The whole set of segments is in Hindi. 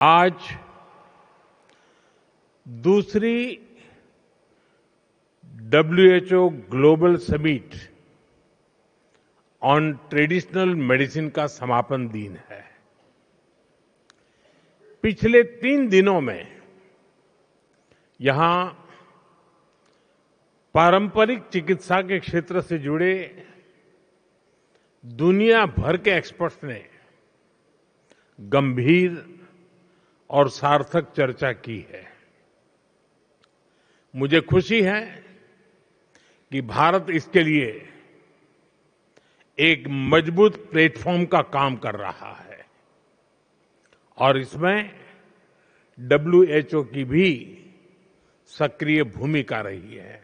आज दूसरी WHO global summit on traditional medicine का समापन दिन है। पिछले 3 दिनों में यहां पारंपरिक चिकित्सा के क्षेत्र से जुड़े दुनिया भर के एक्सपर्ट्स ने गंभीर और सार्थक चर्चा की है। मुझे खुशी है कि भारत इसके लिए एक मजबूत प्लेटफॉर्म का काम कर रहा है और इसमें डब्ल्यूएचओ की भी सक्रिय भूमिका रही है।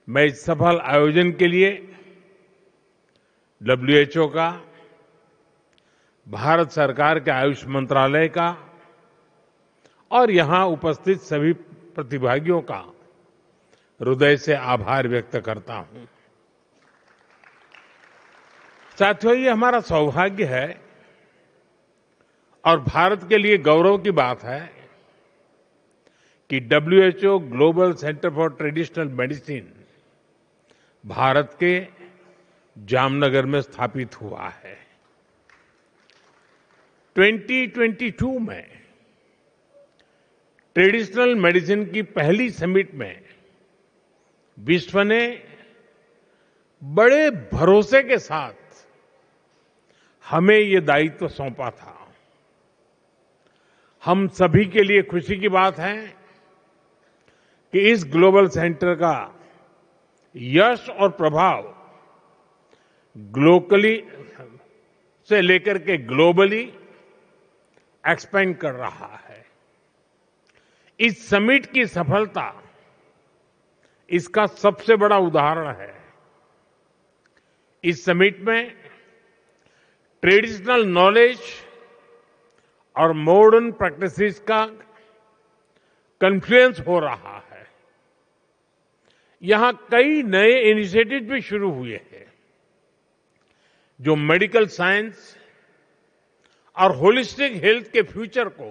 मैं इस सफल आयोजन के लिए डब्ल्यूएचओ का, भारत सरकार के आयुष मंत्रालय का और यहां उपस्थित सभी प्रतिभागियों का हृदय से आभार व्यक्त करता हूं। साथियों, ये हमारा सौभाग्य है और भारत के लिए गौरव की बात है कि WHO global centre for traditional medicine Bharat के जामनगर में स्थापित हुआ है। 2022 में ट्रेडिशनल मेडिसिन की पहली समिट में विश्व ने बड़े भरोसे के साथ हमें ये दायित्व सौंपा था। हम सभी के लिए खुशी की बात है कि इस ग्लोबल सेंटर का यश और प्रभाव लोकली से लेकर के ग्लोबली एक्सपेंड कर रहा है। इस समिट की सफलता इसका सबसे बड़ा उदाहरण है। इस समिट में ट्रेडिशनल नॉलेज और मॉडर्न प्रैक्टिसेस का कन्फ्लुएंस हो रहा है। यहां कई नए इनिशिएटिव भी शुरू हुए हैं जो मेडिकल साइंस और होलिस्टिक हेल्थ के फ्यूचर को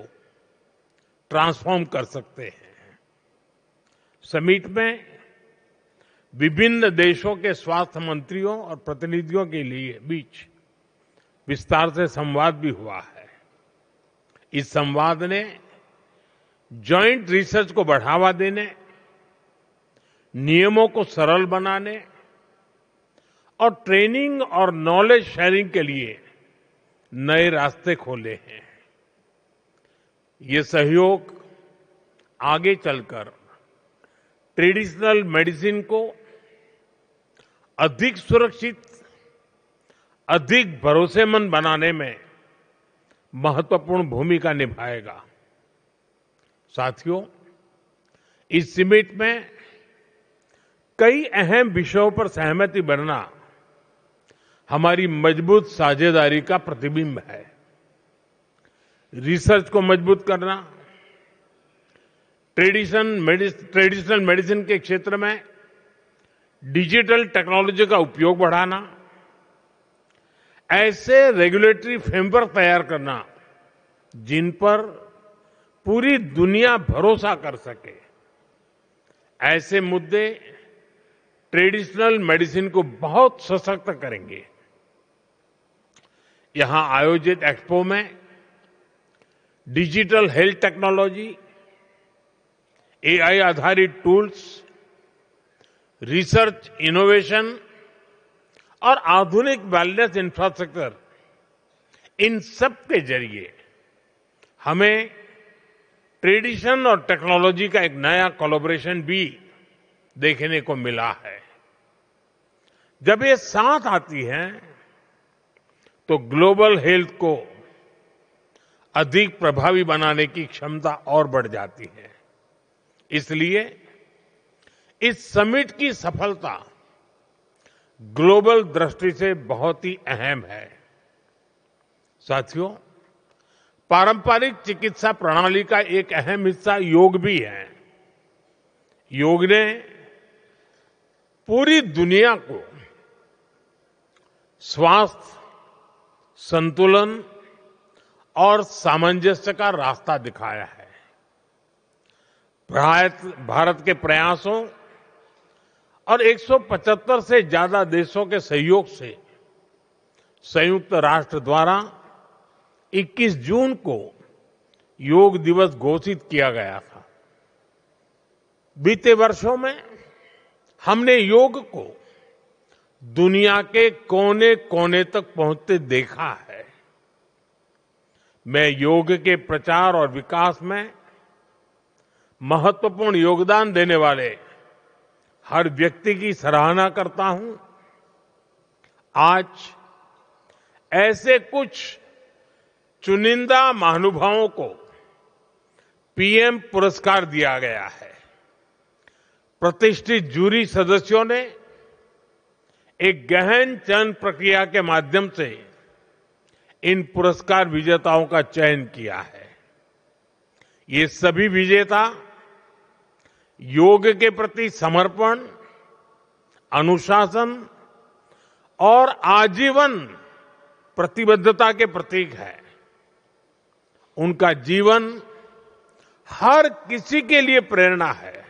ट्रांसफॉर्म कर सकते हैं। समिट में विभिन्न देशों के स्वास्थ्य मंत्रियों और प्रतिनिधियों के लिए बीच विस्तार से संवाद भी हुआ है। इस संवाद ने जॉइंट रिसर्च को बढ़ावा देने, नियमों को सरल बनाने और ट्रेनिंग और नॉलेज शेयरिंग के लिए नए रास्ते खोले हैं। ये सहयोग आगे चलकर ट्रेडिशनल मेडिसिन को अधिक सुरक्षित, अधिक भरोसेमंद बनाने में महत्वपूर्ण भूमिका निभाएगा। साथियों, इस समिट में कई अहम विषयों पर सहमति बनना हमारी मजबूत साझेदारी का प्रतिबिंब है। रिसर्च को मजबूत करना, ट्रेडिशनल मेडिसिन के क्षेत्र में डिजिटल टेक्नोलॉजी का उपयोग बढ़ाना, ऐसे रेगुलेटरी फ्रेमवर्क तैयार करना जिन पर पूरी दुनिया भरोसा कर सके, ऐसे मुद्दे ट्रेडिशनल मेडिसिन को बहुत सशक्त करेंगे। यहां आयोजित एक्सपो में डिजिटल हेल्थ टेक्नोलॉजी, एआई आधारित टूल्स, रिसर्च इनोवेशन और आधुनिक वेलनेस इंफ्रास्ट्रक्चर, इन सब के जरिए हमें ट्रेडिशन और टेक्नोलॉजी का एक नया कोलैबोरेशन भी देखने को मिला है। जब ये साथ आती हैं तो ग्लोबल हेल्थ को अधिक प्रभावी बनाने की क्षमता और बढ़ जाती है। इसलिए इस समिट की सफलता ग्लोबल दृष्टि से बहुत ही अहम है। साथियों, पारंपरिक चिकित्सा प्रणाली का एक अहम हिस्सा योग भी है। योग ने पूरी दुनिया को स्वास्थ्य, संतुलन और सामंजस्य का रास्ता दिखाया है। भारत के प्रयासों और 175 से ज्यादा देशों के सहयोग से संयुक्त राष्ट्र द्वारा 21 जून को योग दिवस घोषित किया गया था। बीते वर्षों में हमने योग को दुनिया के कोने कोने तक पहुंचते देखा है। मैं योग के प्रचार और विकास में महत्वपूर्ण योगदान देने वाले हर व्यक्ति की सराहना करता हूं। आज ऐसे कुछ चुनिंदा महानुभावों को पीएम पुरस्कार दिया गया है। प्रतिष्ठित जूरी सदस्यों ने एक गहन चयन प्रक्रिया के माध्यम से इन पुरस्कार विजेताओं का चयन किया है। ये सभी विजेता योग के प्रति समर्पण, अनुशासन और आजीवन प्रतिबद्धता के प्रतीक है। उनका जीवन हर किसी के लिए प्रेरणा है।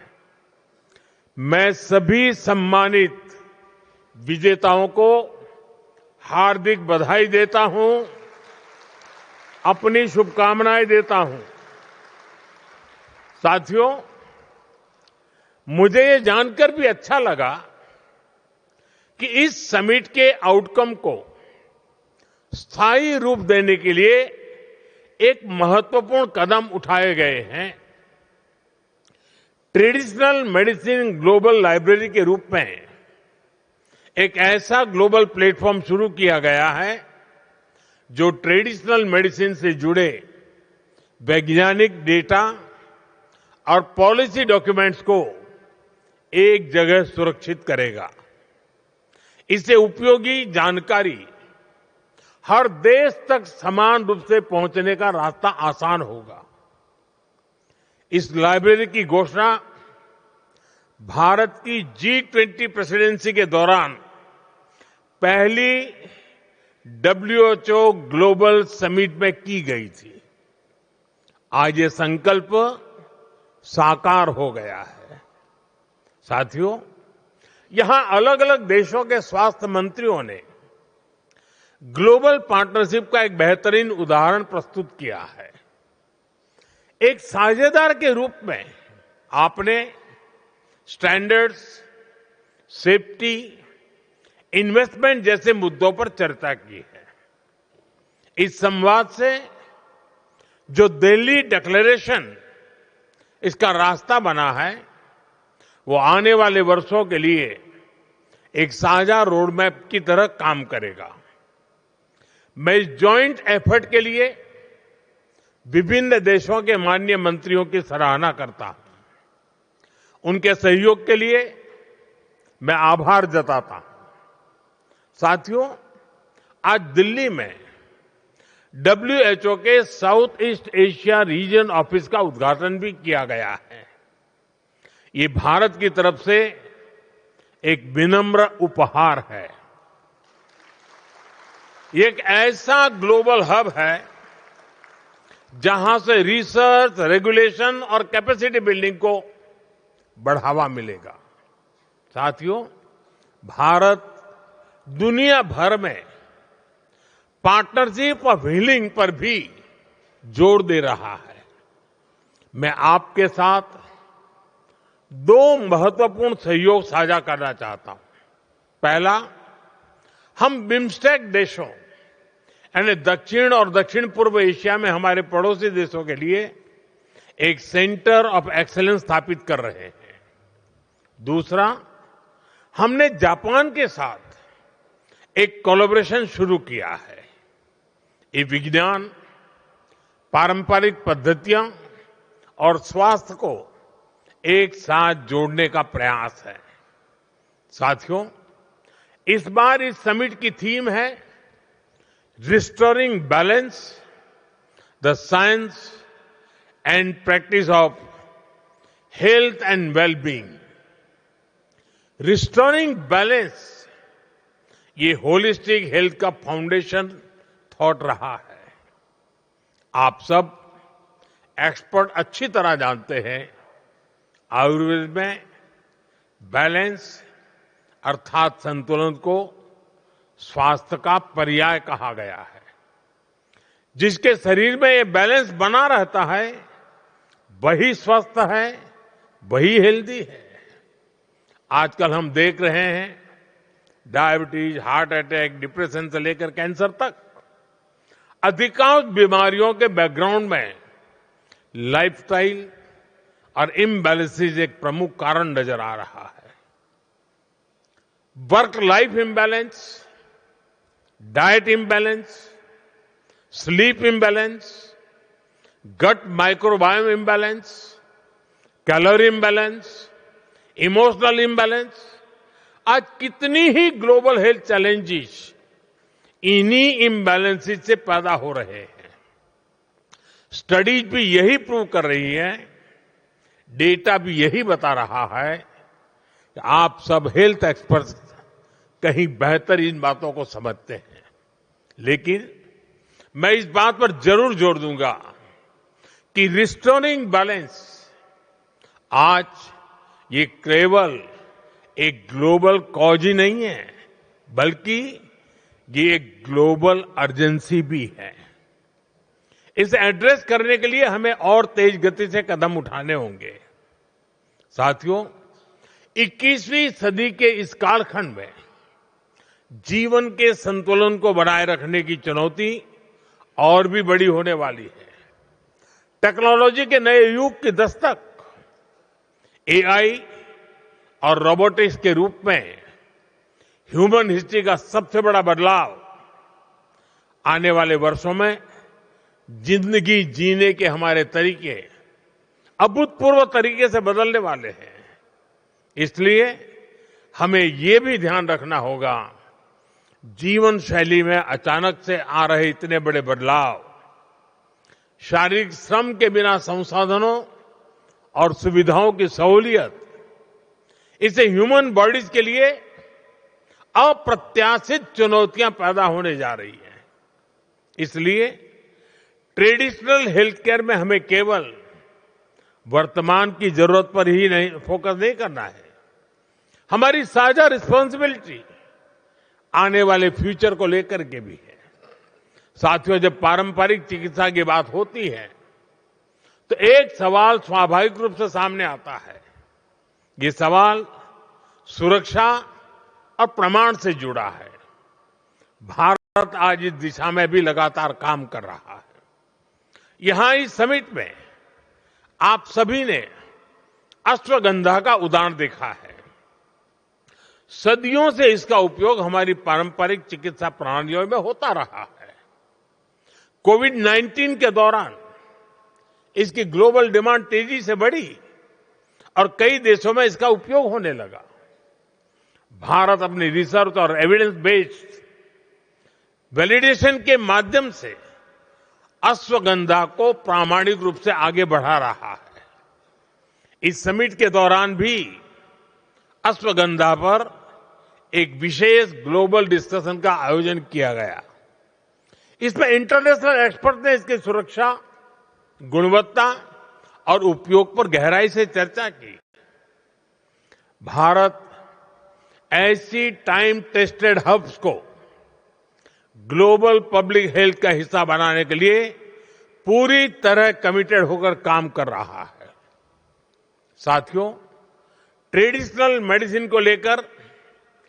मैं सभी सम्मानित विजेताओं को हार्दिक बधाई देता हूं, अपनी शुभकामनाएं देता हूं। साथियों, मुझे ये जानकर भी अच्छा लगा कि इस समिट के आउटकम को स्थायी रूप देने के लिए एक महत्वपूर्ण कदम उठाए गए हैं। ट्रेडिशनल मेडिसिन ग्लोबल लाइब्रेरी के रूप में एक ऐसा ग्लोबल प्लेटफॉर्म शुरू किया गया है जो ट्रेडिशनल मेडिसिन से जुड़े वैज्ञानिक डेटा और पॉलिसी डॉक्यूमेंट्स को एक जगह सुरक्षित करेगा। इससे उपयोगी जानकारी हर देश तक समान रूप से पहुंचने का रास्ता आसान होगा। इस लाइब्रेरी की घोषणा भारत की G20 प्रेसिडेंसी के दौरान पहली WHO ग्लोबल समिट में की गई थी। आज ये संकल्प साकार हो गया है। साथियों, यहां अलग अलग देशों के स्वास्थ्य मंत्रियों ने ग्लोबल पार्टनरशिप का एक बेहतरीन उदाहरण प्रस्तुत किया है। एक साझेदार के रूप में आपने स्टैंडर्ड्स, सेफ्टी, इन्वेस्टमेंट जैसे मुद्दों पर चर्चा की है। इस संवाद से जो दिल्ली डिक्लेरेशन इसका रास्ता बना है, वो आने वाले वर्षों के लिए एक साझा रोडमैप की तरह काम करेगा। मैं इस जॉइंट एफर्ट के लिए विभिन्न देशों के माननीय मंत्रियों की सराहना करता हूं। उनके सहयोग के लिए मैं आभार जताता हूं। साथियों, आज दिल्ली में WHO के south east Asia region office का उद्घाटन भी किया गया है। ये भारत की तरफ से एक विनम्र उपहार है। ये एक ऐसा ग्लोबल हब है जहां से रिसर्च, रेगुलेशन और कैपेसिटी बिल्डिंग को बढ़ावा मिलेगा। साथियों, भारत दुनिया भर में पार्टनरशिप ऑफ हीलिंग पर भी जोर दे रहा है। मैं आपके साथ दो महत्वपूर्ण सहयोग साझा करना चाहता हूं। पहला, हम बिम्स्टेक देशों यानी दक्षिण और दक्षिण पूर्व एशिया में हमारे पड़ोसी देशों के लिए एक सेंटर ऑफ एक्सीलेंस स्थापित कर रहे हैं। दूसरा, हमने जापान के साथ एक कोलैबोरेशन शुरू किया है। ये विज्ञान, पारंपरिक पद्धतियां और स्वास्थ्य को एक साथ जोड़ने का प्रयास है। साथियों, इस बार इस समिट की थीम है restoring balance, the science and practice of health and wellbeing. Restoring balance, ये होलिस्टिक हेल्थ का फाउंडेशन थॉट रहा है। आप सब एक्सपर्ट अच्छी तरह जानते हैं, आयुर्वेद में बैलेंस अर्थात संतुलन को स्वास्थ्य का पर्याय कहा गया है। जिसके शरीर में ये बैलेंस बना रहता है वही स्वस्थ है, वही हेल्दी है। आजकल हम देख रहे हैं डायबिटीज, हार्ट अटैक, डिप्रेशन से लेकर कैंसर तक अधिकांश बीमारियों के बैकग्राउंड में लाइफस्टाइल और इम्बैलेंसेज एक प्रमुख कारण नजर आ रहा है। Work life imbalance, diet imbalance, sleep imbalance, gut microbiome imbalance, calorie imbalance, emotional imbalance, आज कितनी ही ग्लोबल हेल्थ चैलेंजेस इन्हीं इम्बैलेंसेस से पैदा हो रहे हैं। स्टडीज भी यही प्रूव कर रही है, डेटा भी यही बता रहा है कि आप सब हेल्थ एक्सपर्ट्स कहीं बेहतर इन बातों को समझते हैं। लेकिन मैं इस बात पर जरूर जोर दूंगा कि रिस्टोरिंग बैलेंस आज ये केवल एक ग्लोबल कॉज ही नहीं है, बल्कि ये एक ग्लोबल अर्जेंसी भी है। इसे एड्रेस करने के लिए हमें और तेज गति से कदम उठाने होंगे। साथियों, 21वीं सदी के इस कालखंड में जीवन के संतुलन को बनाए रखने की चुनौती और भी बड़ी होने वाली है। टेक्नोलॉजी के नए युग की दस्तक एआई और रोबोटिक्स के रूप में ह्यूमन हिस्ट्री का सबसे बड़ा बदलाव आने वाले वर्षों में जिंदगी जीने के हमारे तरीके अभूतपूर्व तरीके से बदलने वाले हैं। इसलिए हमें ये भी ध्यान रखना होगा, जीवन शैली में अचानक से आ रहे इतने बड़े बदलाव शारीरिक श्रम के बिना संसाधनों और सुविधाओं की सहूलियत, इससे ह्यूमन बॉडीज के लिए अप्रत्याशित चुनौतियां पैदा होने जा रही हैं। इसलिए ट्रेडिशनल हेल्थ केयर में हमें केवल वर्तमान की जरूरत पर ही नहीं फोकस नहीं करना है, हमारी साझा रिस्पांसिबिलिटी आने वाले फ्यूचर को लेकर के भी है। साथियों, जब पारंपरिक चिकित्सा की बात होती है तो एक सवाल स्वाभाविक रूप से सामने आता है। ये सवाल सुरक्षा और प्रमाण से जुड़ा है। भारत आज इस दिशा में भी लगातार काम कर रहा है। यहां इस समिट में आप सभी ने अश्वगंधा का उदाहरण देखा है। सदियों से इसका उपयोग हमारी पारंपरिक चिकित्सा प्रणालियों में होता रहा है। कोविड-19 के दौरान इसकी ग्लोबल डिमांड तेजी से बढ़ी और कई देशों में इसका उपयोग होने लगा। भारत अपनी रिसर्च और एविडेंस बेस्ड वैलिडेशन के माध्यम से अश्वगंधा को प्रामाणिक रूप से आगे बढ़ा रहा है। इस समिट के दौरान भी अश्वगंधा पर एक विशेष ग्लोबल डिस्कशन का आयोजन किया गया। इसमें इंटरनेशनल एक्सपर्ट ने इसकी सुरक्षा, गुणवत्ता और उपयोग पर गहराई से चर्चा की। भारत ऐसी टाइम टेस्टेड हब्स को ग्लोबल पब्लिक हेल्थ का हिस्सा बनाने के लिए पूरी तरह कमिटेड होकर काम कर रहा है। साथियों, ट्रेडिशनल मेडिसिन को लेकर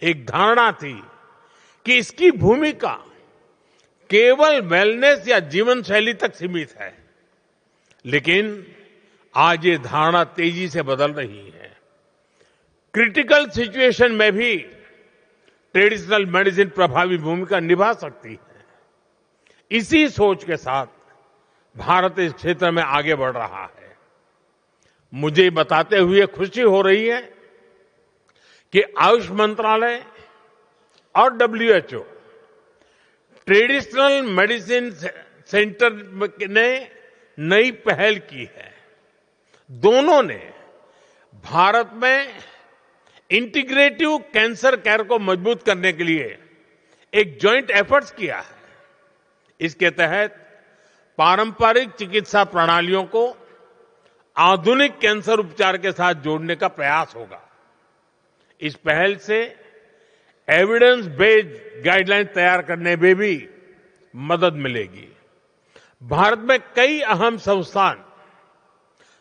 एक धारणा थी कि इसकी भूमिका केवल वेलनेस या जीवन शैली तक सीमित है, लेकिन आज ये धारणा तेजी से बदल रही है। क्रिटिकल सिचुएशन में भी ट्रेडिशनल मेडिसिन प्रभावी भूमिका निभा सकती है। इसी सोच के साथ भारत इस क्षेत्र में आगे बढ़ रहा है। मुझे बताते हुए खुशी हो रही है कि आयुष मंत्रालय और WHO ट्रेडिशनल मेडिसिन सेंटर ने नई पहल की है। दोनों ने भारत में इंटीग्रेटिव कैंसर केयर को मजबूत करने के लिए एक जॉइंट एफर्ट्स किया है। इसके तहत पारंपरिक चिकित्सा प्रणालियों को आधुनिक कैंसर उपचार के साथ जोड़ने का प्रयास होगा। इस पहल से एविडेंस बेस्ड गाइडलाइन तैयार करने में भी मदद मिलेगी। भारत में कई अहम संस्थान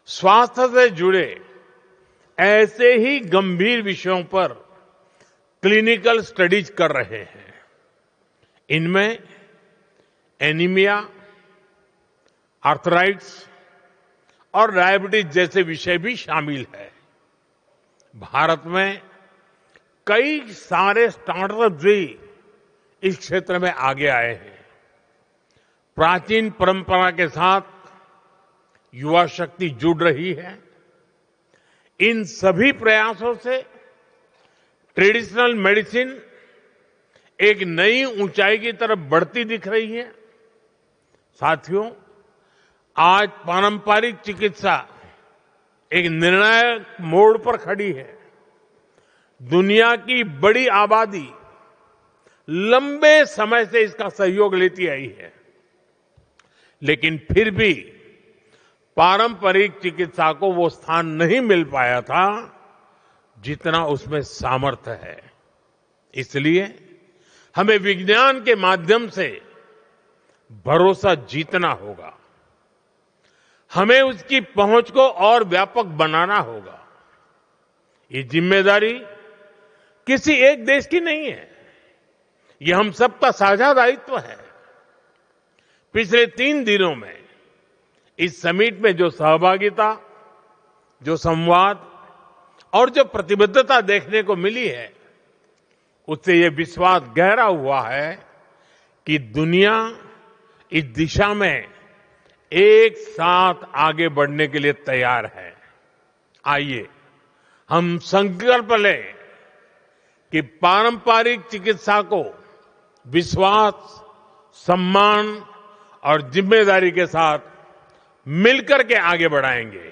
स्वास्थ्य से जुड़े ऐसे ही गंभीर विषयों पर क्लिनिकल स्टडीज कर रहे हैं। इनमें एनीमिया, आर्थराइटिस और डायबिटीज जैसे विषय भी शामिल है। भारत में कई सारे स्टार्टअप भी इस क्षेत्र में आगे आए हैं। प्राचीन परंपरा के साथ युवा शक्ति जुड़ रही है। इन सभी प्रयासों से ट्रेडिशनल मेडिसिन एक नई ऊंचाई की तरफ बढ़ती दिख रही है। साथियों, आज पारंपरिक चिकित्सा एक निर्णायक मोड़ पर खड़ी है। दुनिया की बड़ी आबादी लंबे समय से इसका सहयोग लेती आई है, लेकिन फिर भी पारंपरिक चिकित्सा को वो स्थान नहीं मिल पाया था जितना उसमें सामर्थ्य है। इसलिए हमें विज्ञान के माध्यम से भरोसा जीतना होगा। हमें उसकी पहुंच को और व्यापक बनाना होगा। ये जिम्मेदारी किसी एक देश की नहीं है, ये हम सबका साझा दायित्व है। पिछले 3 दिनों में इस समिट में जो सहभागिता, जो संवाद और जो प्रतिबद्धता देखने को मिली है, उससे ये विश्वास गहरा हुआ है कि दुनिया इस दिशा में एक साथ आगे बढ़ने के लिए तैयार है। आइए हम संकल्प लें कि पारंपरिक चिकित्सा को विश्वास, सम्मान और जिम्मेदारी के साथ मिलकर के आगे बढ़ाएंगे।